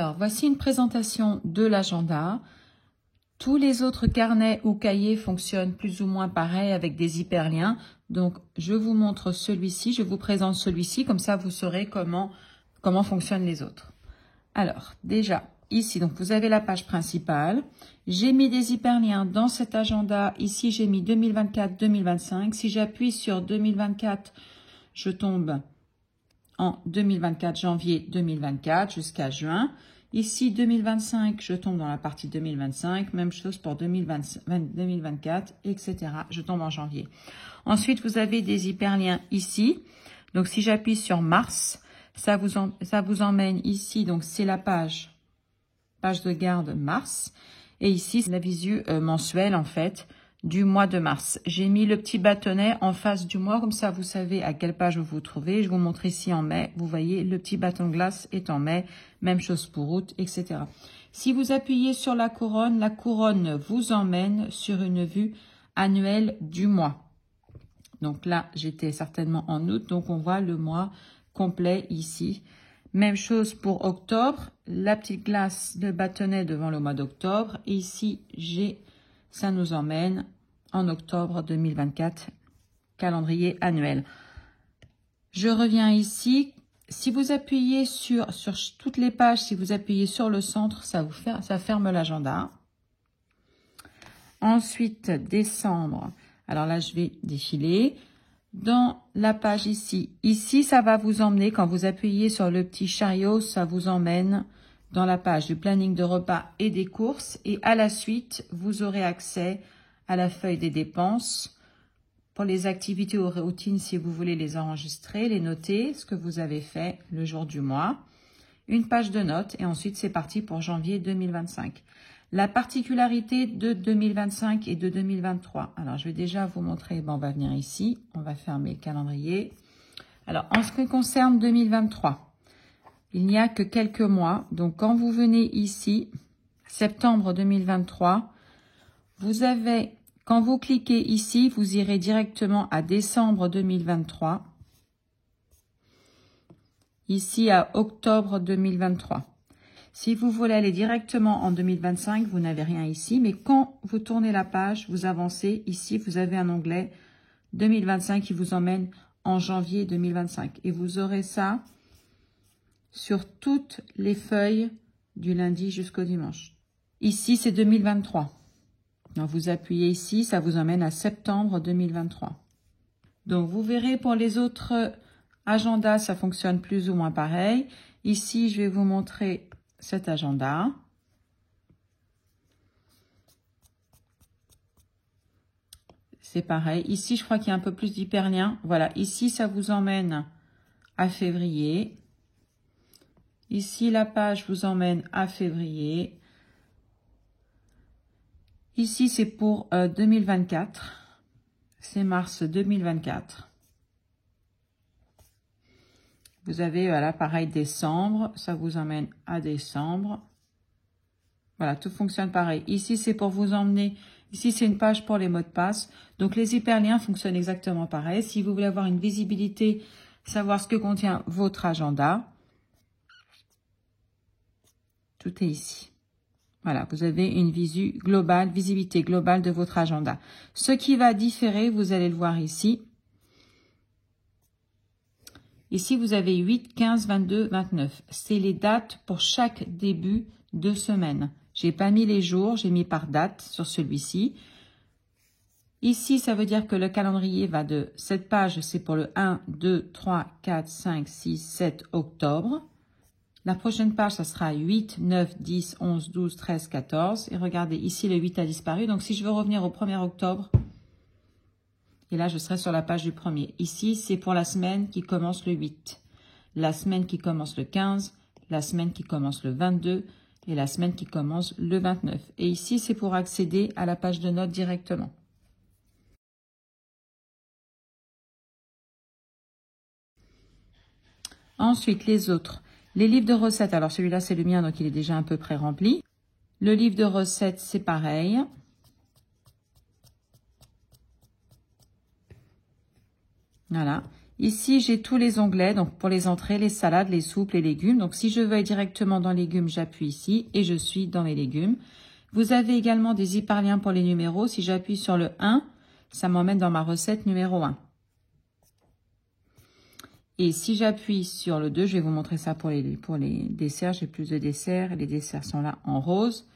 Alors, voici une présentation de l'agenda. Tous les autres carnets ou cahiers fonctionnent plus ou moins pareil avec des hyperliens. Donc, je vous montre celui-ci, je vous présente celui-ci, comme ça vous saurez comment fonctionnent les autres. Alors, déjà, ici, donc vous avez la page principale. J'ai mis des hyperliens dans cet agenda. Ici, j'ai mis 2024-2025. Si j'appuie sur 2024, je tombe en 2024, janvier 2024 jusqu'à juin. Ici, 2025, je tombe dans la partie 2025. Même chose pour 2024, etc. Je tombe en janvier. Ensuite, vous avez des hyperliens ici. Donc, si j'appuie sur mars, ça vous emmène ici. Donc, c'est la page de garde mars. Et ici, c'est la visu mensuelle, en fait, du mois de mars. J'ai mis le petit bâtonnet en face du mois, comme ça vous savez à quelle page vous vous trouvez. Je vous montre ici en mai, vous voyez le petit bâton de glace est en mai, même chose pour août, etc. Si vous appuyez sur la couronne vous emmène sur une vue annuelle du mois. Donc là, j'étais certainement en août, donc on voit le mois complet ici. Même chose pour octobre, la petite glace de bâtonnet devant le mois d'octobre. Et ici, ça nous emmène en octobre 2024, calendrier annuel. Je reviens ici. Si vous appuyez sur toutes les pages, si vous appuyez sur le centre, ça ferme l'agenda. Ensuite, décembre. Alors là, je vais défiler. Dans la page ici, ça va vous emmener, quand vous appuyez sur le petit chariot, ça vous emmène dans la page du planning de repas et des courses. Et à la suite, vous aurez accès à la feuille des dépenses pour les activités ou routines si vous voulez les enregistrer, les noter, ce que vous avez fait le jour du mois. Une page de notes et ensuite c'est parti pour janvier 2025. La particularité de 2025 et de 2023. Alors, je vais déjà vous montrer. Bon, on va venir ici. On va fermer le calendrier. Alors, en ce qui concerne 2023, il n'y a que quelques mois. Donc, quand vous venez ici, septembre 2023, quand vous cliquez ici, vous irez directement à décembre 2023. Ici, à octobre 2023. Si vous voulez aller directement en 2025, vous n'avez rien ici. Mais quand vous tournez la page, vous avancez. Ici, vous avez un onglet 2025 qui vous emmène en janvier 2025. Et vous aurez ça sur toutes les feuilles du lundi jusqu'au dimanche. Ici, c'est 2023. Donc, vous appuyez ici, ça vous emmène à septembre 2023. Donc, vous verrez pour les autres agendas, ça fonctionne plus ou moins pareil. Ici, je vais vous montrer cet agenda. C'est pareil. Ici, je crois qu'il y a un peu plus d'hyperliens. Voilà. Ici, ça vous emmène à février. Ici, la page vous emmène à février. Ici, c'est pour 2024. C'est mars 2024. Vous avez, voilà, pareil, décembre. Ça vous emmène à décembre. Voilà, tout fonctionne pareil. Ici, c'est pour vous emmener. Ici, c'est une page pour les mots de passe. Donc, les hyperliens fonctionnent exactement pareil. Si vous voulez avoir une visibilité, savoir ce que contient votre agenda, tout est ici. Voilà, vous avez une visibilité globale de votre agenda. Ce qui va différer, vous allez le voir ici. Ici, vous avez 8, 15, 22, 29. C'est les dates pour chaque début de semaine. J'ai pas mis les jours, j'ai mis par date sur celui-ci. Ici, ça veut dire que le calendrier va de cette page, c'est pour le 1, 2, 3, 4, 5, 6, 7 octobre. La prochaine page, ça sera 8, 9, 10, 11, 12, 13, 14. Et regardez, ici, le 8 a disparu. Donc, si je veux revenir au 1er octobre, et là, je serai sur la page du 1er. Ici, c'est pour la semaine qui commence le 8. La semaine qui commence le 15. La semaine qui commence le 22. Et la semaine qui commence le 29. Et ici, c'est pour accéder à la page de notes directement. Ensuite, les autres. Les livres de recettes. Alors, celui-là, c'est le mien, donc il est déjà un peu pré-rempli. Le livre de recettes, c'est pareil. Voilà. Ici, j'ai tous les onglets, donc pour les entrées, les salades, les soupes, les légumes. Donc, si je veux aller directement dans légumes, j'appuie ici et je suis dans les légumes. Vous avez également des hyperliens pour les numéros. Si j'appuie sur le 1, ça m'emmène dans ma recette numéro 1. Et si j'appuie sur le 2, je vais vous montrer ça pour les desserts. J'ai plus de desserts. Les desserts sont là en rose.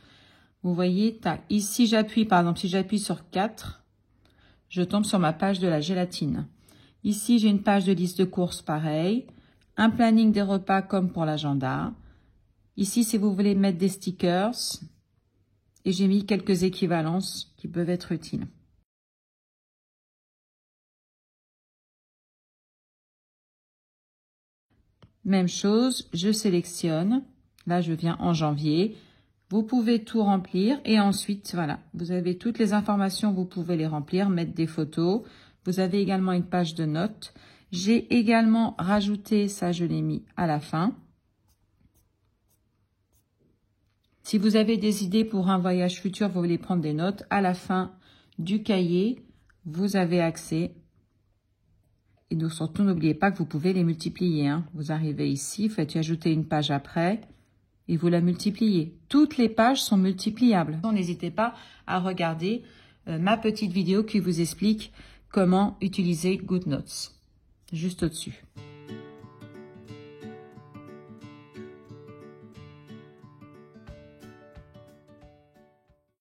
Vous voyez, ici, j'appuie, par exemple, si j'appuie sur 4, je tombe sur ma page de la gélatine. Ici, j'ai une page de liste de courses, pareil. Un planning des repas comme pour l'agenda. Ici, si vous voulez mettre des stickers. Et j'ai mis quelques équivalences qui peuvent être utiles. Même chose, je sélectionne. Là, je viens en janvier. Vous pouvez tout remplir et ensuite, voilà, vous avez toutes les informations, vous pouvez les remplir, mettre des photos. Vous avez également une page de notes. J'ai également rajouté, ça je l'ai mis à la fin. Si vous avez des idées pour un voyage futur, vous voulez prendre des notes, à la fin du cahier, vous avez accès. Et donc surtout, n'oubliez pas que vous pouvez les multiplier. Hein. Vous arrivez ici, vous faites ajouter une page après et vous la multipliez. Toutes les pages sont multipliables. N'hésitez pas à regarder ma petite vidéo qui vous explique comment utiliser GoodNotes, juste au-dessus.